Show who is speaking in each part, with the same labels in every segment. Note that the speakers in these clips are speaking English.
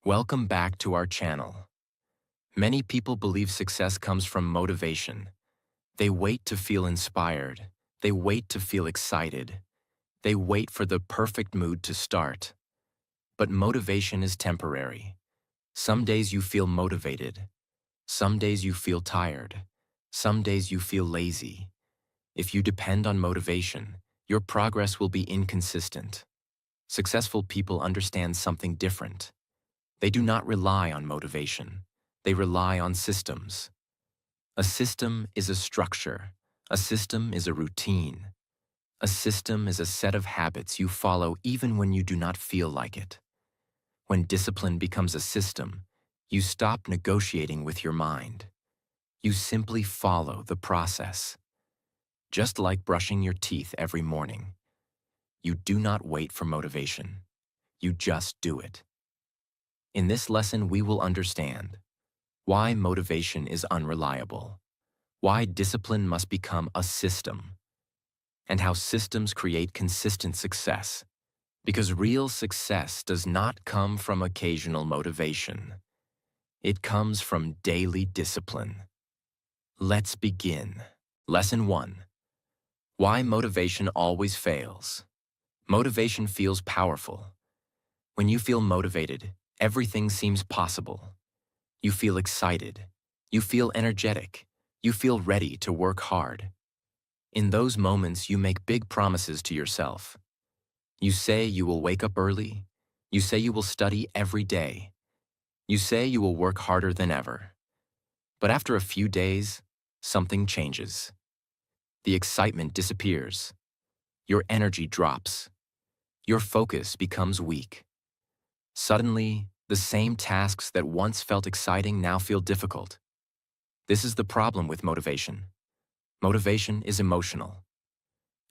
Speaker 1: Welcome back to our channel. Many people believe success comes from motivation. They wait to feel inspired. They wait to feel excited. They wait for the perfect mood to start. But motivation is temporary. Some days you feel motivated. Some days you feel tired. Some days you feel lazy. If you depend on motivation, your progress will be inconsistent. Successful people understand something different. They do not rely on motivation. They rely on systems. A system is a structure. A system is a routine. A system is a set of habits you follow even when you do not feel like it. When discipline becomes a system, you stop negotiating with your mind. You simply follow the process. Just like brushing your teeth every morning. You do not wait for motivation. You just do it. In this lesson, we will understand why motivation is unreliable, why discipline must become a system, and how systems create consistent success. Because real success does not come from occasional motivation. It comes from daily discipline. Let's begin. Lesson 1. Why motivation always fails. Motivation feels powerful. When you feel motivated, everything seems possible. You feel excited. You feel energetic. You feel ready to work hard. In those moments, you make big promises to yourself. You say you will wake up early. You say you will study every day. You say you will work harder than ever. But after a few days, something changes. The excitement disappears. Your energy drops. Your focus becomes weak. Suddenly, the same tasks that once felt exciting now feel difficult. This is the problem with motivation. Motivation is emotional,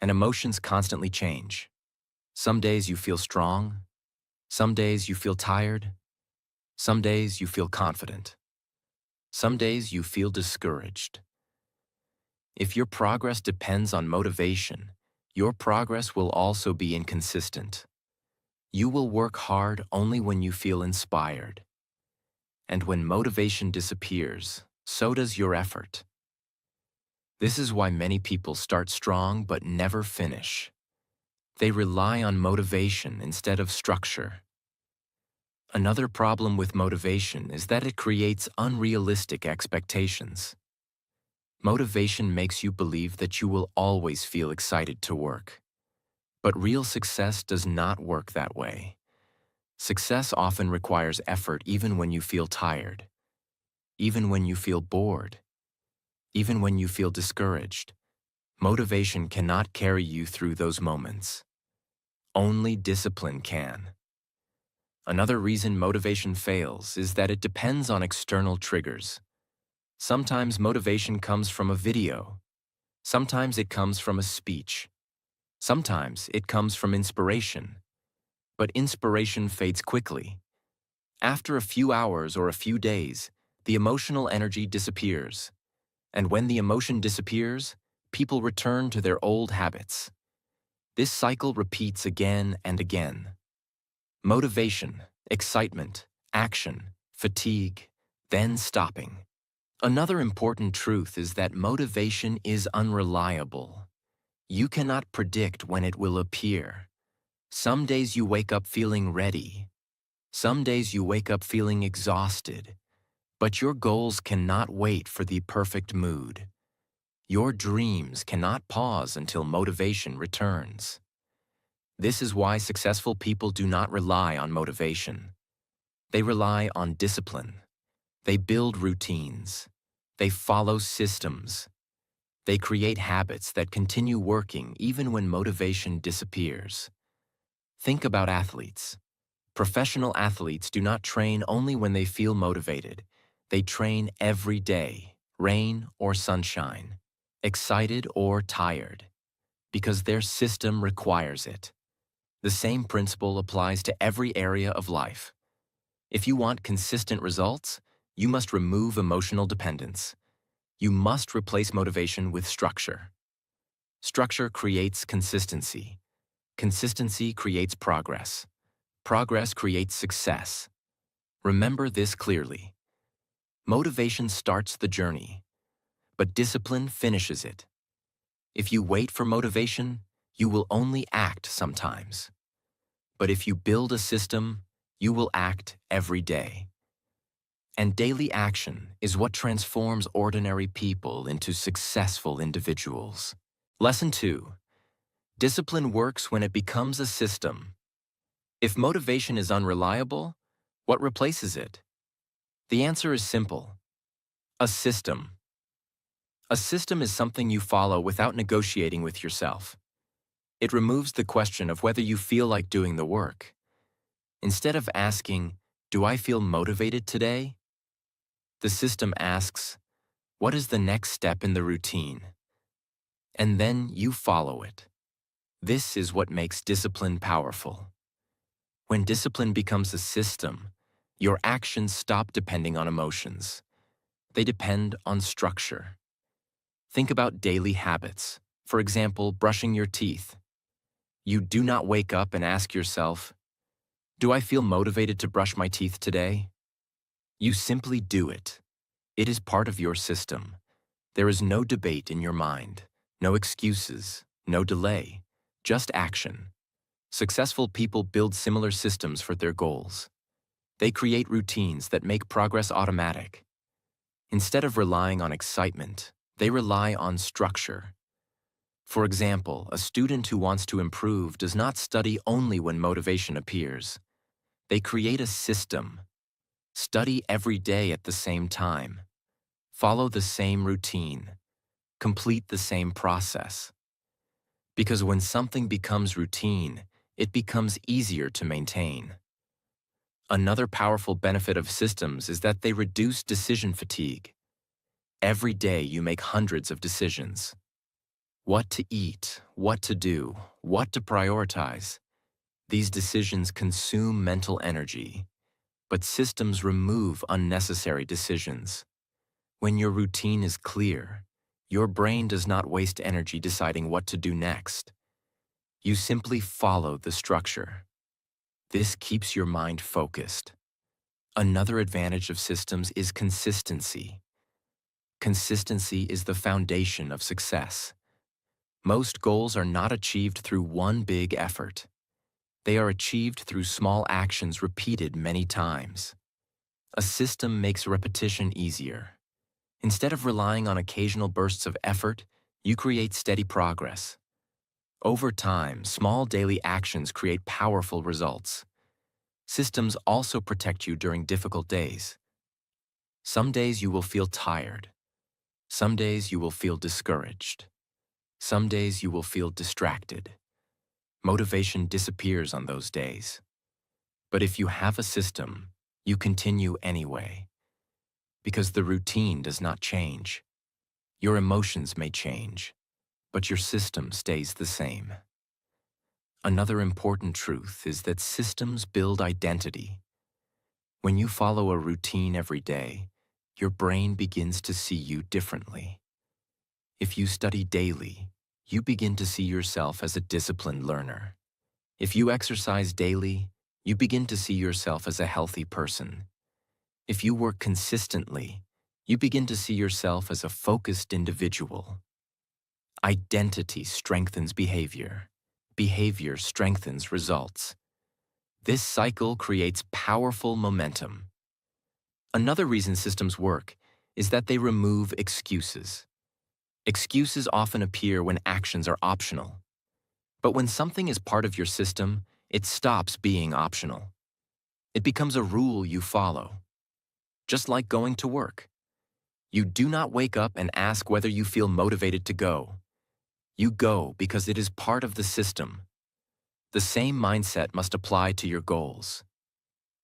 Speaker 1: and emotions constantly change. Some days you feel strong, some days you feel tired, some days you feel confident, some days you feel discouraged. If your progress depends on motivation, your progress will also be inconsistent. You will work hard only when you feel inspired. And when motivation disappears, so does your effort. This is why many people start strong but never finish. They rely on motivation instead of structure. Another problem with motivation is that it creates unrealistic expectations. Motivation makes you believe that you will always feel excited to work. But real success does not work that way. Success often requires effort even when you feel tired, even when you feel bored, even when you feel discouraged. Motivation cannot carry you through those moments. Only discipline can. Another reason motivation fails is that it depends on external triggers. Sometimes motivation comes from a video. Sometimes it comes from a speech. Sometimes it comes from inspiration. But inspiration fades quickly. After a few hours or a few days, the emotional energy disappears. And when the emotion disappears, people return to their old habits. This cycle repeats again and again. Motivation, excitement, action, fatigue, then stopping. Another important truth is that motivation is unreliable. You cannot predict when it will appear. Some days you wake up feeling ready. Some days you wake up feeling exhausted. But your goals cannot wait for the perfect mood. Your dreams cannot pause until motivation returns. This is why successful people do not rely on motivation. They rely on discipline. They build routines. They follow systems. They create habits that continue working even when motivation disappears. Think about athletes. Professional athletes do not train only when they feel motivated. They train every day, rain or sunshine, excited or tired, because their system requires it. The same principle applies to every area of life. If you want consistent results, you must remove emotional dependence. You must replace motivation with structure. Structure creates consistency. Consistency creates progress. Progress creates success. Remember this clearly. Motivation starts the journey, but discipline finishes it. If you wait for motivation, you will only act sometimes. But if you build a system, you will act every day. And daily action is what transforms ordinary people into successful individuals. Lesson 2. Discipline works when it becomes a system. If motivation is unreliable, what replaces it? The answer is simple. A system. A system is something you follow without negotiating with yourself. It removes the question of whether you feel like doing the work. Instead of asking, "Do I feel motivated today?" the system asks, "What is the next step in the routine?" And then you follow it. This is what makes discipline powerful. When discipline becomes a system, your actions stop depending on emotions. They depend on structure. Think about daily habits. For example, brushing your teeth. You do not wake up and ask yourself, "Do I feel motivated to brush my teeth today?" You simply do it. It is part of your system. There is no debate in your mind, no excuses, no delay, just action. Successful people build similar systems for their goals. They create routines that make progress automatic. Instead of relying on excitement, they rely on structure. For example, a student who wants to improve does not study only when motivation appears. They create a system. Study every day at the same time. Follow the same routine. Complete the same process. Because when something becomes routine, it becomes easier to maintain. Another powerful benefit of systems is that they reduce decision fatigue. Every day you make hundreds of decisions. What to eat, what to do, what to prioritize. These decisions consume mental energy, but systems remove unnecessary decisions. When your routine is clear, your brain does not waste energy deciding what to do next. You simply follow the structure. This keeps your mind focused. Another advantage of systems is consistency. Consistency is the foundation of success. Most goals are not achieved through one big effort. They are achieved through small actions repeated many times. A system makes repetition easier. Instead of relying on occasional bursts of effort, you create steady progress. Over time, small daily actions create powerful results. Systems also protect you during difficult days. Some days you will feel tired. Some days you will feel discouraged. Some days you will feel distracted. Motivation disappears on those days. But if you have a system, you continue anyway. Because the routine does not change. Your emotions may change, but your system stays the same. Another important truth is that systems build identity. When you follow a routine every day, your brain begins to see you differently. If you study daily, you begin to see yourself as a disciplined learner. If you exercise daily, you begin to see yourself as a healthy person. If you work consistently, you begin to see yourself as a focused individual. Identity strengthens behavior. Behavior strengthens results. This cycle creates powerful momentum. Another reason systems work is that they remove excuses. Excuses often appear when actions are optional. But when something is part of your system, it stops being optional. It becomes a rule you follow. Just like going to work. You do not wake up and ask whether you feel motivated to go. You go because it is part of the system. The same mindset must apply to your goals.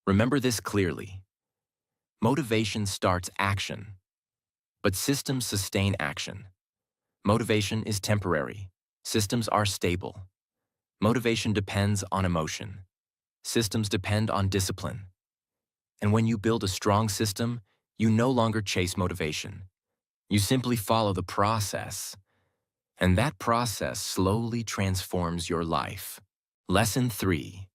Speaker 1: Remember this clearly. Motivation starts action, but systems sustain action. Motivation is temporary. Systems are stable. Motivation depends on emotion. Systems depend on discipline. And when you build a strong system, you no longer chase motivation. You simply follow the process. And that process slowly transforms your life. Lesson 3.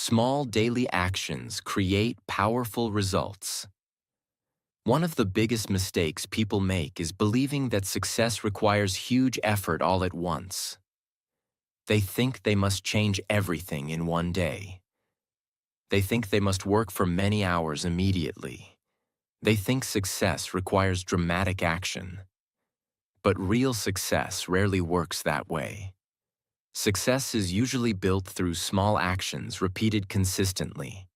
Speaker 1: Small daily actions create powerful results. One of the biggest mistakes people make is believing that success requires huge effort all at once. They think they must change everything in one day. They think they must work for many hours immediately. They think success requires dramatic action. But real success rarely works that way. Success is usually built through small actions repeated consistently.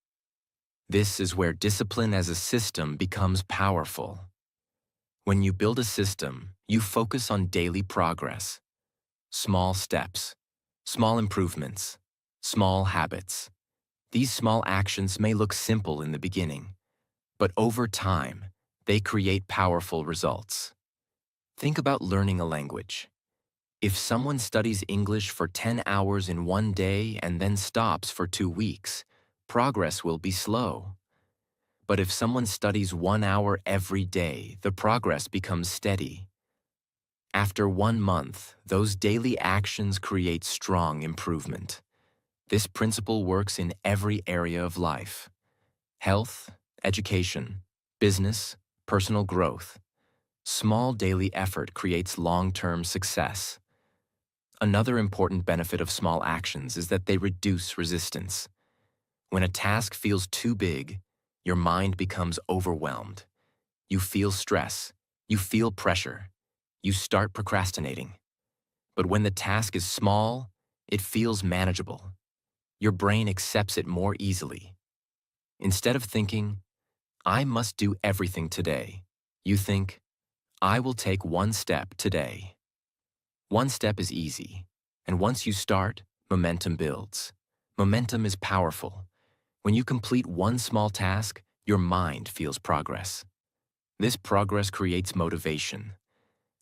Speaker 1: This is where discipline as a system becomes powerful. When you build a system, you focus on daily progress, small steps, small improvements, small habits. These small actions may look simple in the beginning, but over time, they create powerful results. Think about learning a language. If someone studies English for 10 hours in one day and then stops for 2 weeks, progress will be slow. But if someone studies 1 hour every day, the progress becomes steady. After 1 month, those daily actions create strong improvement. This principle works in every area of life: health, education, business, personal growth. Small daily effort creates long-term success. Another important benefit of small actions is that they reduce resistance. When a task feels too big, your mind becomes overwhelmed. You feel stress, you feel pressure, you start procrastinating. But when the task is small, it feels manageable. Your brain accepts it more easily. Instead of thinking, "I must do everything today," you think, "I will take one step today." One step is easy, and once you start, momentum builds. Momentum is powerful. When you complete one small task, your mind feels progress. This progress creates motivation,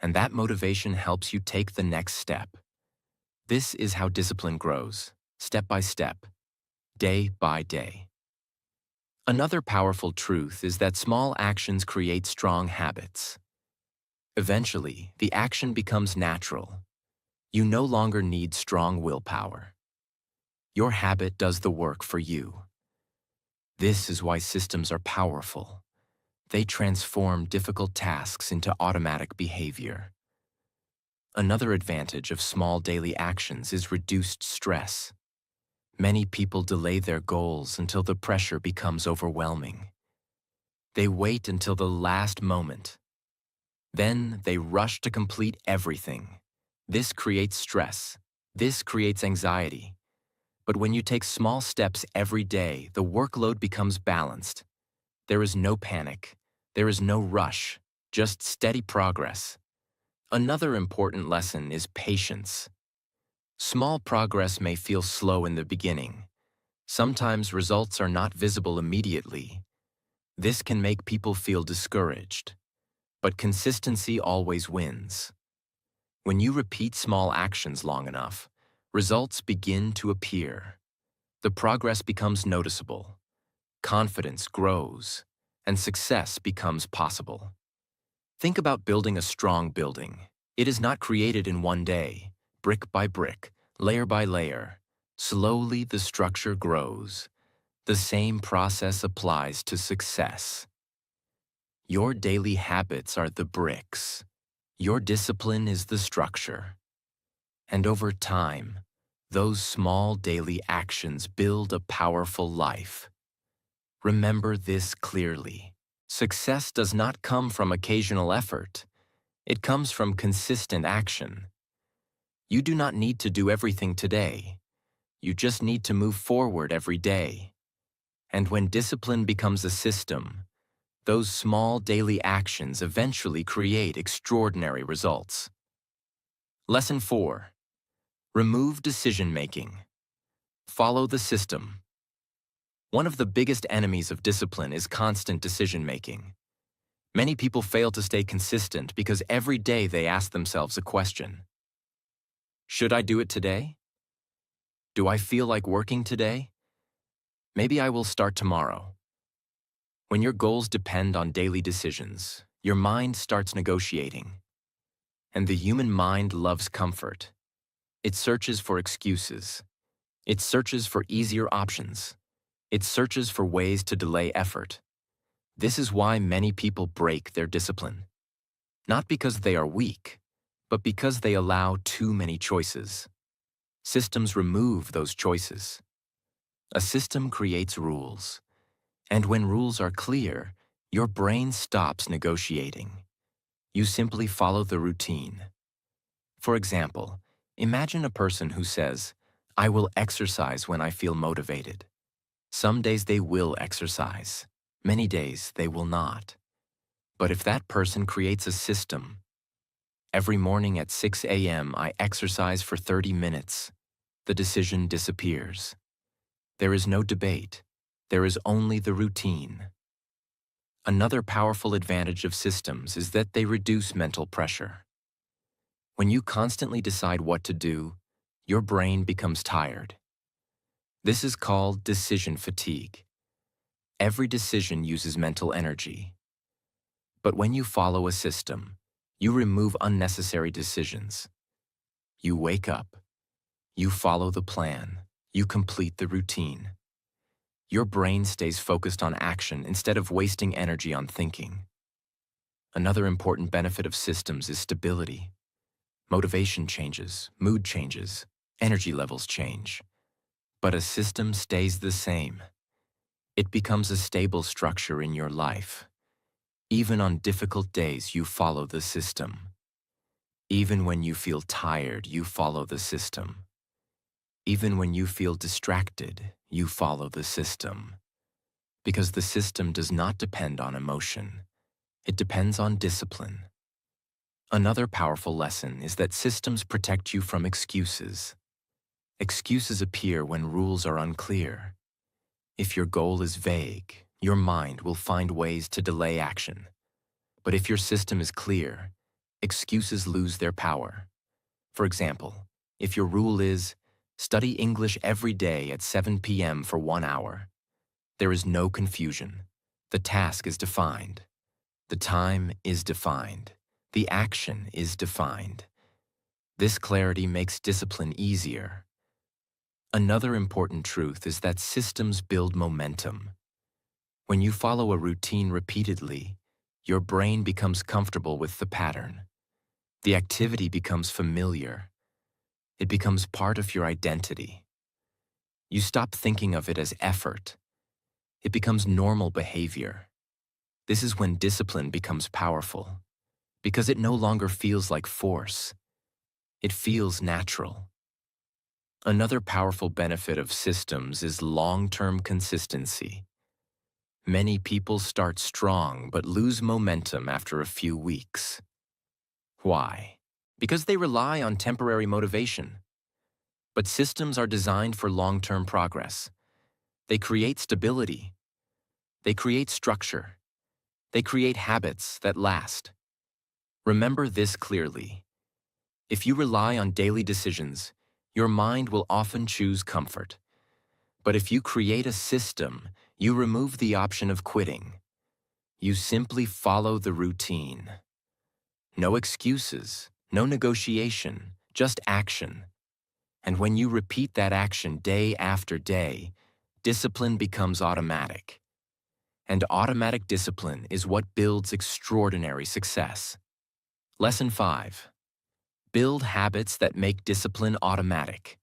Speaker 1: and that motivation helps you take the next step. This is how discipline grows, step by step, day by day. Another powerful truth is that small actions create strong habits. Eventually, the action becomes natural. You no longer need strong willpower. Your habit does the work for you. This is why systems are powerful. They transform difficult tasks into automatic behavior. Another advantage of small daily actions is reduced stress. Many people delay their goals until the pressure becomes overwhelming. They wait until the last moment. Then they rush to complete everything. This creates stress. This creates anxiety. But when you take small steps every day, the workload becomes balanced. There is no panic. There is no rush, just steady progress. Another important lesson is patience. Small progress may feel slow in the beginning. Sometimes results are not visible immediately. This can make people feel discouraged. But consistency always wins. When you repeat small actions long enough, results begin to appear. The progress becomes noticeable. Confidence grows, and success becomes possible. Think about building a strong building. It is not created in one day, brick by brick, layer by layer. Slowly the structure grows. The same process applies to success. Your daily habits are the bricks. Your discipline is the structure. And over time, those small daily actions build a powerful life. Remember this clearly. Success does not come from occasional effort. It comes from consistent action. You do not need to do everything today. You just need to move forward every day. And when discipline becomes a system, those small daily actions eventually create extraordinary results. Lesson 4. Remove decision-making. Follow the system. One of the biggest enemies of discipline is constant decision-making. Many people fail to stay consistent because every day they ask themselves a question. Should I do it today? Do I feel like working today? Maybe I will start tomorrow. When your goals depend on daily decisions, your mind starts negotiating. And the human mind loves comfort. It searches for excuses. It searches for easier options. It searches for ways to delay effort. This is why many people break their discipline. Not because they are weak, but because they allow too many choices. Systems remove those choices. A system creates rules. And when rules are clear, your brain stops negotiating. You simply follow the routine. For example, imagine a person who says, "I will exercise when I feel motivated." Some days they will exercise. Many days they will not. But if that person creates a system, every morning at 6 a.m. I exercise for 30 minutes, the decision disappears. There is no debate. There is only the routine. Another powerful advantage of systems is that they reduce mental pressure. When you constantly decide what to do, your brain becomes tired. This is called decision fatigue. Every decision uses mental energy. But when you follow a system, you remove unnecessary decisions. You wake up. You follow the plan. You complete the routine. Your brain stays focused on action instead of wasting energy on thinking. Another important benefit of systems is stability. Motivation changes, mood changes, energy levels change. But a system stays the same. It becomes a stable structure in your life. Even on difficult days, you follow the system. Even when you feel tired, you follow the system. Even when you feel distracted, you follow the system. Because the system does not depend on emotion. It depends on discipline. Another powerful lesson is that systems protect you from excuses. Excuses appear when rules are unclear. If your goal is vague, your mind will find ways to delay action. But if your system is clear, excuses lose their power. For example, if your rule is, study English every day at 7 p.m. for 1 hour, there is no confusion. The task is defined. The time is defined. The action is defined. This clarity makes discipline easier. Another important truth is that systems build momentum. When you follow a routine repeatedly, your brain becomes comfortable with the pattern. The activity becomes familiar. It becomes part of your identity. You stop thinking of it as effort. It becomes normal behavior. This is when discipline becomes powerful, because it no longer feels like force. It feels natural. Another powerful benefit of systems is long-term consistency. Many people start strong but lose momentum after a few weeks. Why? Because they rely on temporary motivation. But systems are designed for long-term progress. They create stability. They create structure. They create habits that last. Remember this clearly. If you rely on daily decisions, your mind will often choose comfort. But if you create a system, you remove the option of quitting. You simply follow the routine. No excuses, no negotiation, just action. And when you repeat that action day after day, discipline becomes automatic. And automatic discipline is what builds extraordinary success. Lesson 5. Build habits that make discipline automatic.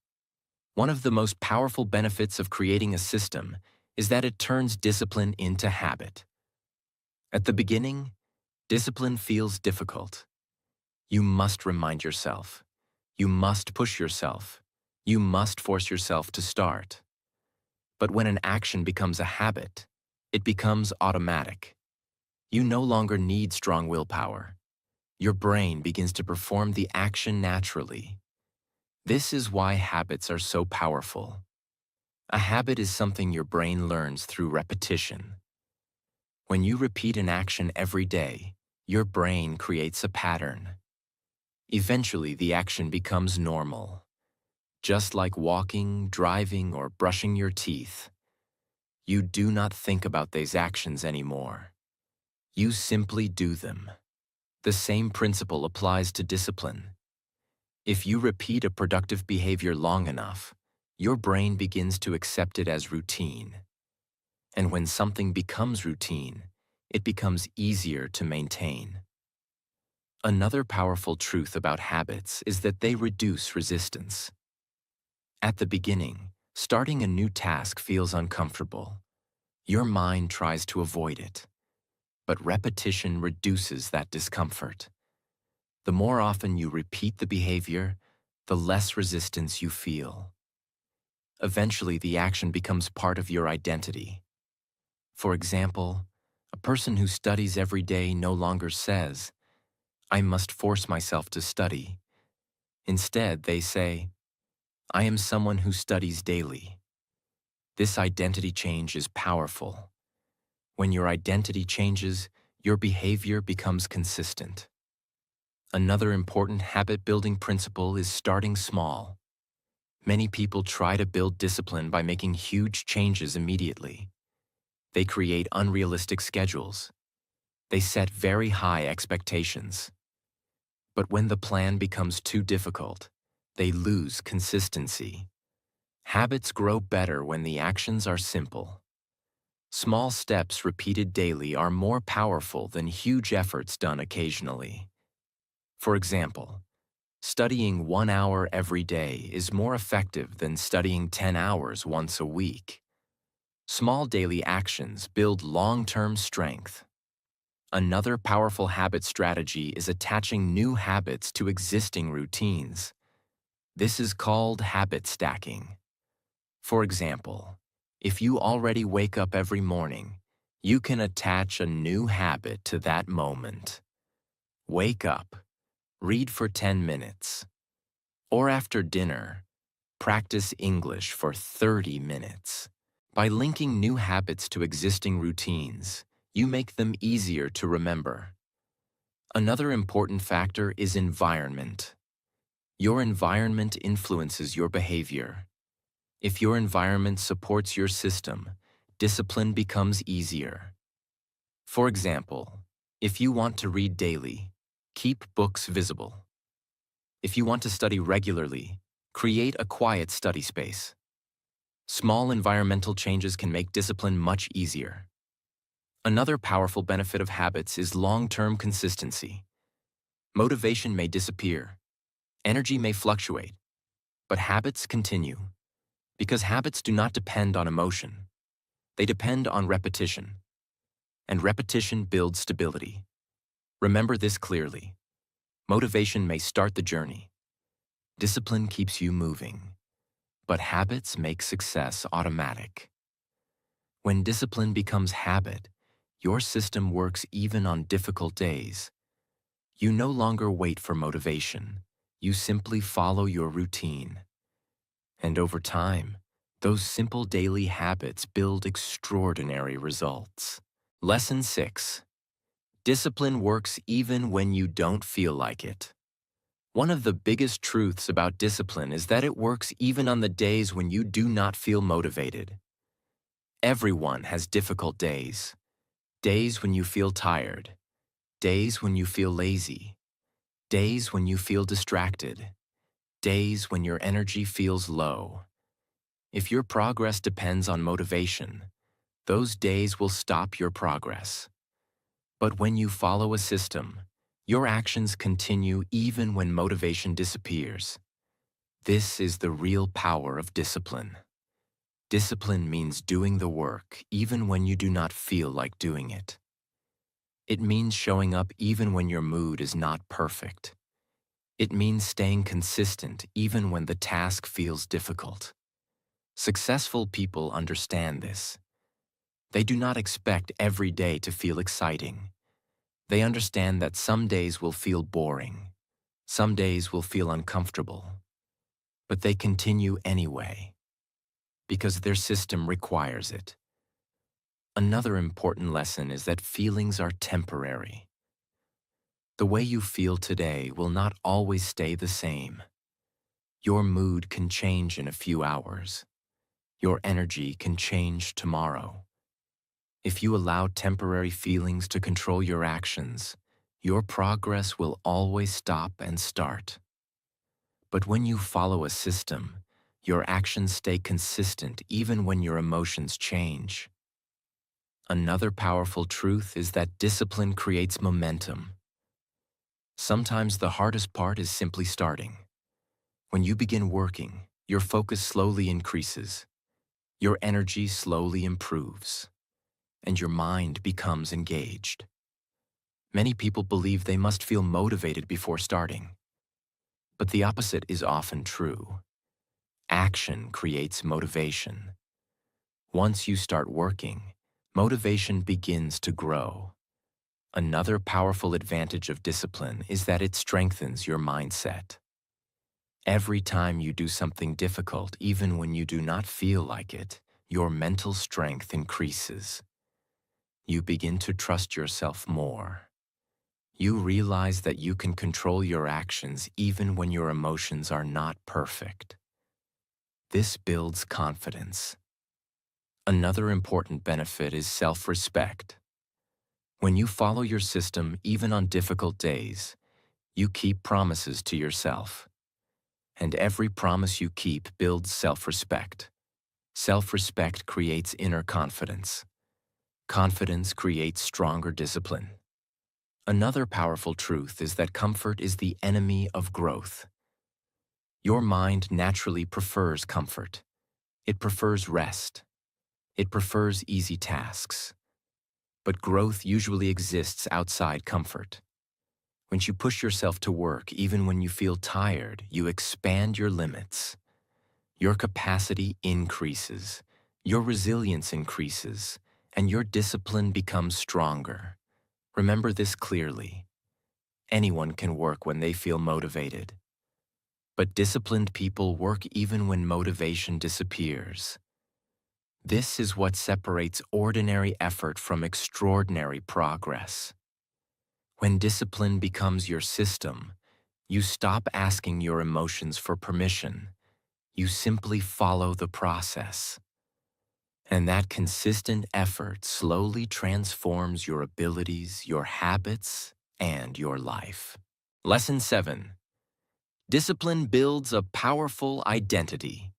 Speaker 1: One of the most powerful benefits of creating a system is that it turns discipline into habit. At the beginning, discipline feels difficult. You must remind yourself. You must push yourself. You must force yourself to start. But when an action becomes a habit, it becomes automatic. You no longer need strong willpower. Your brain begins to perform the action naturally. This is why habits are so powerful. A habit is something your brain learns through repetition. When you repeat an action every day, your brain creates a pattern. Eventually, the action becomes normal. Just like walking, driving, or brushing your teeth, you do not think about these actions anymore. You simply do them. The same principle applies to discipline. If you repeat a productive behavior long enough, Your brain begins to accept it as routine. And when something becomes routine, it becomes easier to maintain. Another powerful truth about habits is that they reduce resistance. At the beginning, starting a new task feels uncomfortable. Your mind tries to avoid it. But repetition reduces that discomfort. The more often you repeat the behavior, the less resistance you feel. Eventually, the action becomes part of your identity. For example, a person who studies every day no longer says, "I must force myself to study." Instead, they say, "I am someone who studies daily." This identity change is powerful. When your identity changes, your behavior becomes consistent. Another important habit-building principle is starting small. Many people try to build discipline by making huge changes immediately. They create unrealistic schedules. They set very high expectations. But when the plan becomes too difficult, they lose consistency. Habits grow better when the actions are simple. Small steps repeated daily are more powerful than huge efforts done occasionally. For example, studying 1 hour every day is more effective than studying 10 hours once a week. Small daily actions build long-term strength. Another powerful habit strategy is attaching new habits to existing routines. This is called habit stacking. For example, if you already wake up every morning, you can attach a new habit to that moment. Wake up, read for 10 minutes. Or after dinner, practice English for 30 minutes. By linking new habits to existing routines, you make them easier to remember. Another important factor is environment. Your environment influences your behavior. If your environment supports your system, discipline becomes easier. For example, if you want to read daily, keep books visible. If you want to study regularly, create a quiet study space. Small environmental changes can make discipline much easier. Another powerful benefit of habits is long-term consistency. Motivation may disappear, energy may fluctuate, but habits continue. Because habits do not depend on emotion. They depend on repetition. And repetition builds stability. Remember this clearly. Motivation may start the journey. Discipline keeps you moving. But habits make success automatic. When discipline becomes habit, your system works even on difficult days. You no longer wait for motivation. You simply follow your routine. And over time, those simple daily habits build extraordinary results. Lesson 6. Discipline works even when you don't feel like it. One of the biggest truths about discipline is that it works even on the days when you do not feel motivated. Everyone has difficult days. Days when you feel tired. Days when you feel lazy. Days when you feel distracted. Days when your energy feels low. If your progress depends on motivation, those days will stop your progress. But when you follow a system, your actions continue even when motivation disappears. This is the real power of discipline. Discipline means doing the work even when you do not feel like doing it. It means showing up even when your mood is not perfect. It means staying consistent even when the task feels difficult. Successful people understand this. They do not expect every day to feel exciting. They understand that some days will feel boring. Some days will feel uncomfortable. But they continue anyway, because their system requires it. Another important lesson is that feelings are temporary. The way you feel today will not always stay the same. Your mood can change in a few hours. Your energy can change tomorrow. If you allow temporary feelings to control your actions, your progress will always stop and start. But when you follow a system, Your actions stay consistent even when your emotions change. Another powerful truth is that discipline creates momentum. Sometimes the hardest part is simply starting. When you begin working, your focus slowly increases, your energy slowly improves, and your mind becomes engaged. Many people believe they must feel motivated before starting, but the opposite is often true. Action creates motivation. Once you start working, motivation begins to grow. Another powerful advantage of discipline is that it strengthens your mindset. Every time you do something difficult, even when you do not feel like it, your mental strength increases. You begin to trust yourself more. You realize that you can control your actions even when your emotions are not perfect. This builds confidence. Another important benefit is self-respect. When you follow your system even on difficult days, you keep promises to yourself. And every promise you keep builds self-respect. Self-respect creates inner confidence. Confidence creates stronger discipline. Another powerful truth is that comfort is the enemy of growth. Your mind naturally prefers comfort. It prefers rest. It prefers easy tasks. But growth usually exists outside comfort. When you push yourself to work, even when you feel tired, you expand your limits. Your capacity increases, your resilience increases, and your discipline becomes stronger. Remember this clearly. Anyone can work when they feel motivated. But disciplined people work even when motivation disappears. This is what separates ordinary effort from extraordinary progress. When discipline becomes your system, you stop asking your emotions for permission. You simply follow the process. And that consistent effort slowly transforms your abilities, your habits, and your life. Lesson 7. Discipline builds a powerful identity.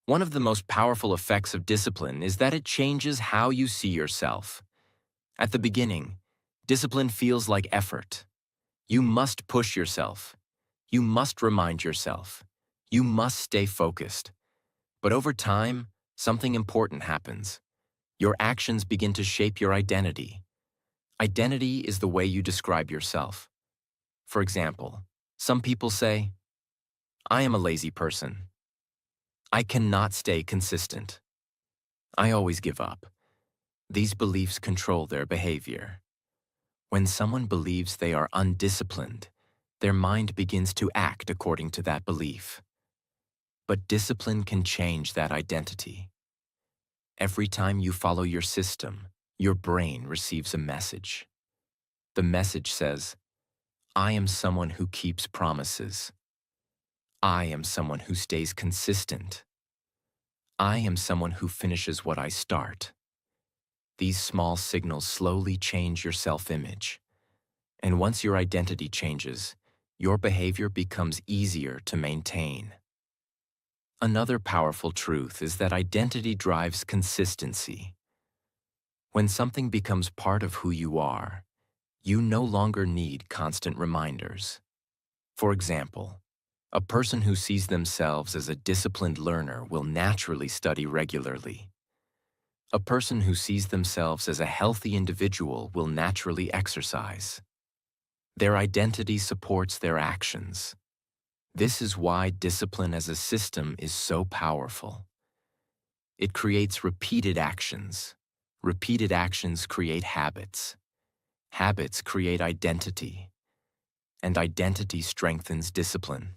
Speaker 1: One of the most powerful effects of discipline is that it changes how you see yourself. At the beginning, discipline feels like effort. You must push yourself. You must remind yourself. You must stay focused. But over time, something important happens. Your actions begin to shape your identity. Identity is the way you describe yourself. For example, some people say, I am a lazy person. I cannot stay consistent. I always give up. These beliefs control their behavior. When someone believes they are undisciplined, their mind begins to act according to that belief. But discipline can change that identity. Every time you follow your system, your brain receives a message. The message says, I am someone who keeps promises. I am someone who stays consistent. I am someone who finishes what I start. These small signals slowly change your self-image. And once your identity changes, your behavior becomes easier to maintain. Another powerful truth is that identity drives consistency. When something becomes part of who you are, you no longer need constant reminders. For example, a person who sees themselves as a disciplined learner will naturally study regularly. A person who sees themselves as a healthy individual will naturally exercise. Their identity supports their actions. This is why discipline as a system is so powerful. It creates repeated actions. Repeated actions create habits. Habits create identity. And identity strengthens discipline.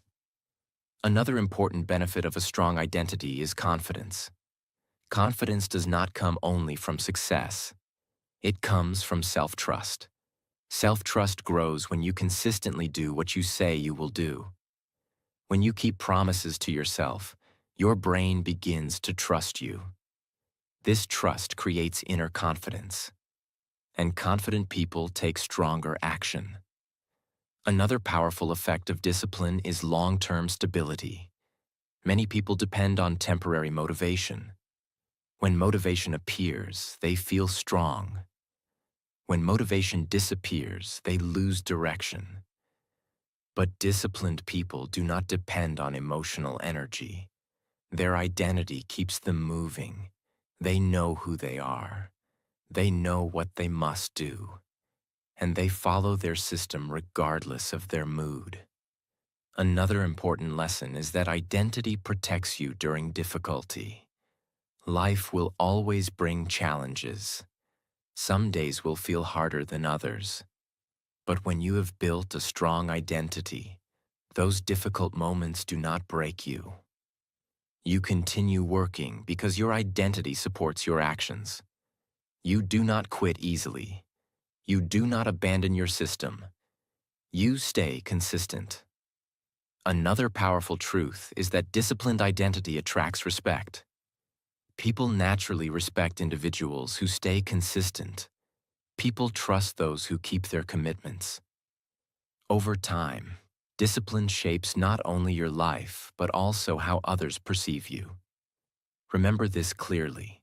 Speaker 1: Another important benefit of a strong identity is confidence. Confidence does not come only from success. It comes from self-trust. Self-trust grows when you consistently do what you say you will do. When you keep promises to yourself, your brain begins to trust you. This trust creates inner confidence. And confident people take stronger action. Another powerful effect of discipline is long-term stability. Many people depend on temporary motivation. When motivation appears, they feel strong. When motivation disappears, they lose direction. But disciplined people do not depend on emotional energy. Their identity keeps them moving. They know who they are. They know what they must do. And they follow their system regardless of their mood. Another important lesson is that identity protects you during difficulty. Life will always bring challenges. Some days will feel harder than others. But when you have built a strong identity, those difficult moments do not break you. You continue working because your identity supports your actions. You do not quit easily. You do not abandon your system. You stay consistent. Another powerful truth is that disciplined identity attracts respect. People naturally respect individuals who stay consistent. People trust those who keep their commitments. Over time, discipline shapes not only your life, but also how others perceive you. Remember this clearly.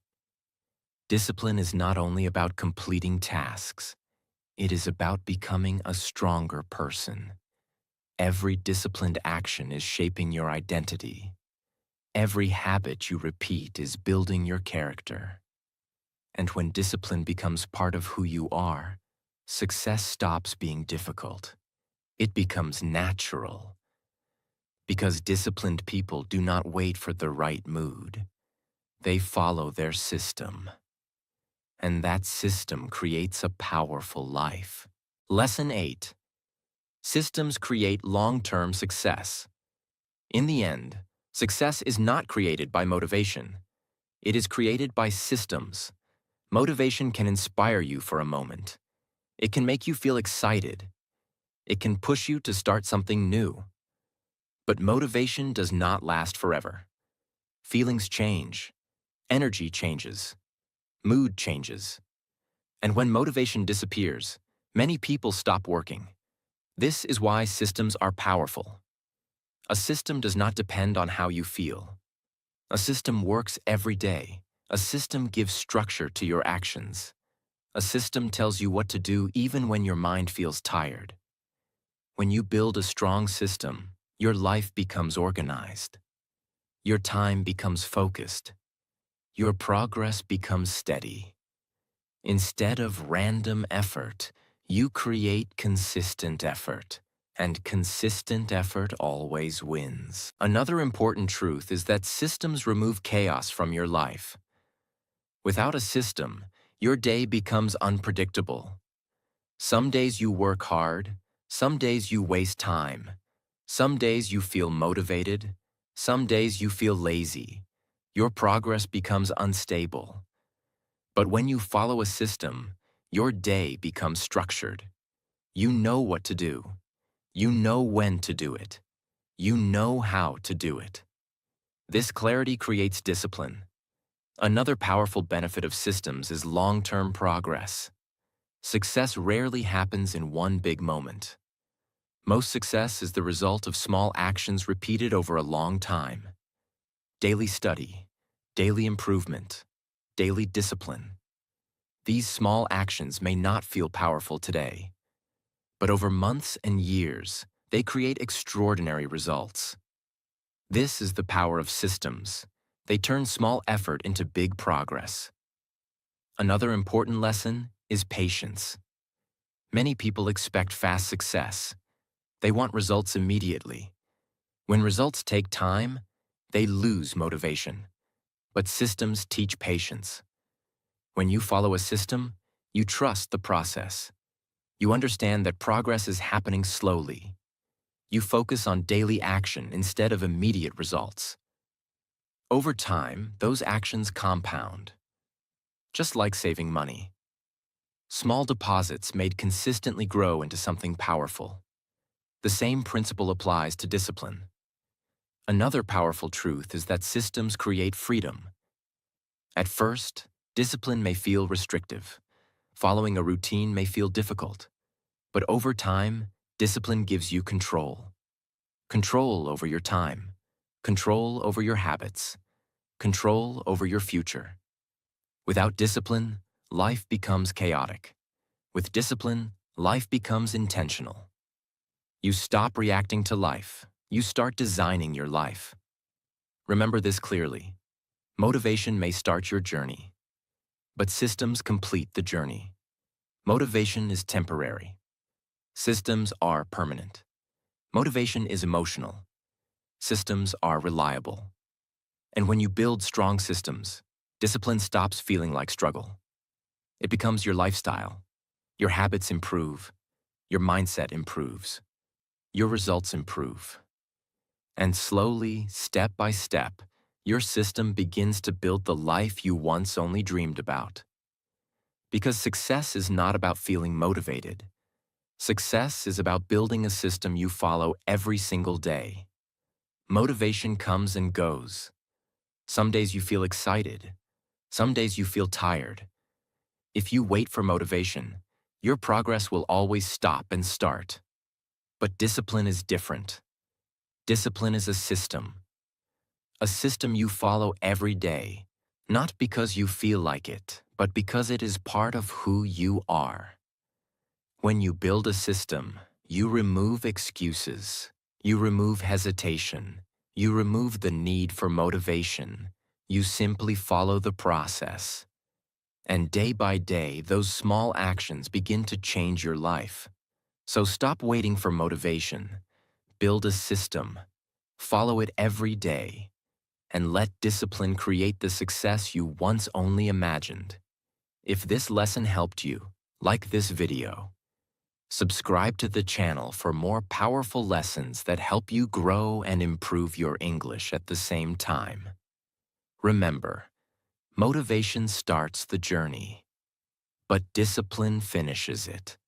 Speaker 1: Discipline is not only about completing tasks, it is about becoming a stronger person. Every disciplined action is shaping your identity. Every habit you repeat is building your character. And when discipline becomes part of who you are, success stops being difficult. It becomes natural. Because disciplined people do not wait for the right mood. They follow their system. And that system creates a powerful life. Lesson 8. Systems create long-term success. In the end, success is not created by motivation. It is created by systems. Motivation can inspire you for a moment. It can make you feel excited. It can push you to start something new. But motivation does not last forever. Feelings change. Energy changes. Mood changes. And when motivation disappears, many people stop working. This is why systems are powerful. A system does not depend on how you feel. A system works every day. A system gives structure to your actions. A system tells you what to do even when your mind feels tired. When you build a strong system, your life becomes organized. Your time becomes focused. Your progress becomes steady. Instead of random effort, you create consistent effort. And consistent effort always wins. Another important truth is that systems remove chaos from your life. Without a system, your day becomes unpredictable. Some days you work hard, some days you waste time, some days you feel motivated, some days you feel lazy. Your progress becomes unstable. But when you follow a system, your day becomes structured. You know what to do. You know when to do it. You know how to do it. This clarity creates discipline. Another powerful benefit of systems is long-term progress. Success rarely happens in one big moment. Most success is the result of small actions repeated over a long time. Daily study, daily improvement, daily discipline. These small actions may not feel powerful today, but over months and years, they create extraordinary results. This is the power of systems. They turn small effort into big progress. Another important lesson is patience. Many people expect fast success. They want results immediately. When results take time, they lose motivation. But systems teach patience. When you follow a system, you trust the process. You understand that progress is happening slowly. You focus on daily action instead of immediate results. Over time, those actions compound. Just like saving money. Small deposits made consistently grow into something powerful. The same principle applies to discipline. Another powerful truth is that systems create freedom. At first, discipline may feel restrictive. Following a routine may feel difficult. But over time, discipline gives you control. Control over your time, control over your habits, control over your future. Without discipline, life becomes chaotic. With discipline, life becomes intentional. You stop reacting to life. You start designing your life. Remember this clearly. Motivation may start your journey, but systems complete the journey. Motivation is temporary. Systems are permanent. Motivation is emotional. Systems are reliable. And when you build strong systems, discipline stops feeling like struggle. It becomes your lifestyle. Your habits improve. Your mindset improves. Your results improve. And slowly, step by step, your system begins to build the life you once only dreamed about. Because success is not about feeling motivated. Success is about building a system you follow every single day. Motivation comes and goes. Some days you feel excited. Some days you feel tired. If you wait for motivation, your progress will always stop and start. But discipline is different. Discipline is a system you follow every day, not because you feel like it, but because it is part of who you are. When you build a system, you remove excuses, you remove hesitation, you remove the need for motivation. You simply follow the process. And day by day, those small actions begin to change your life. So stop waiting for motivation. Build a system. Follow it every day. And let discipline create the success you once only imagined. If this lesson helped you, like this video. Subscribe to the channel for more powerful lessons that help you grow and improve your English at the same time. Remember, motivation starts the journey, but discipline finishes it.